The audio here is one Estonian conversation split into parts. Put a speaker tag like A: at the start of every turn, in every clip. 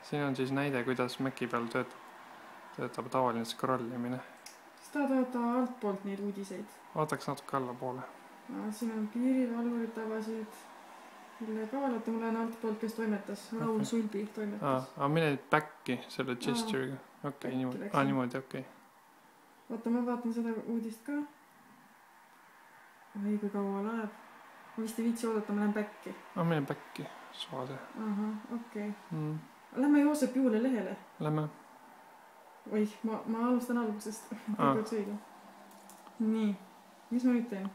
A: Siin on siis näide, kuidas Maci peal töötab tavaline scrollimine.
B: Kas tahad vaadata altpoolt neid uudiseid?
A: Vaataks natuke allapoole.
B: Siin on piirivalvurid tabasid illegaalata, mul on altpoolt, kes toimetas. Raul Sulbi toimetas.
A: Mine back'i selle gesture'iga. Okei, niimoodi, okei.
B: Oota, ma vaatan seda uudist ka. Oi, kui kaua laeb. Ma vist ei viitsi oodata, ma lähen back'i.
A: Mine back'i, soode.
B: Okei. Lähme Joosep Juule lehele.
A: Lähme.
B: Oih, ma alustan algusest. Nii, mis ma nüüd teen?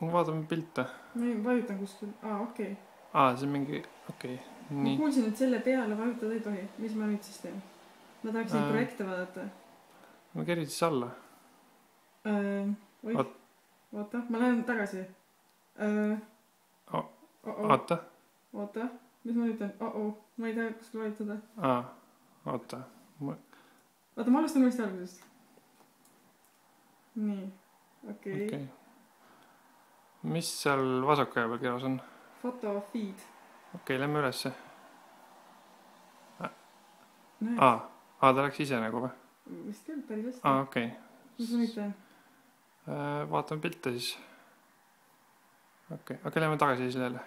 A: Vaatame pilte.
B: Ma vajutan kuskil. Okei.
A: See on mingi, okei.
B: Ma kuulsin, et selle peale vajutada ei tohi. Mis ma nüüd siis teen? Ma tahaks neid projekte vaadata.
A: Ma kerid siis alla.
B: Oota, ma lähen tagasi. Oota, mis ma nüüd teen? Ma ei tea, kuskil vajutada.
A: Oota,
B: ma alustan uuesti algusest. Nii, okei.
A: Mis seal vasaku peal kirjas on?
B: Foto feed.
A: Okei, lähme ülesse. Ta läks ise nagu või?
B: Vist küll, päris hästi.
A: Okei.
B: Mis ma nüüd teen?
A: Vaatame pilte siis. Okei, lähme tagasi siis lehele.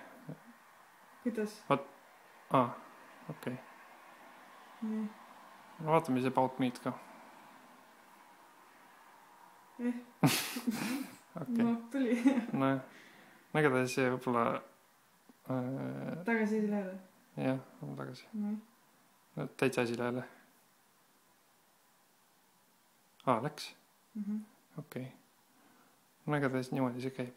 B: Kuidas?
A: Okei. Vaatame siis About Me'd ka.
B: Tuli.
A: Igatahes see võibolla...
B: Tagasi esilehele?
A: Jah, on tagasi. Täitsa esilehele. Läks? Okei. Igatahes niimoodi see käib.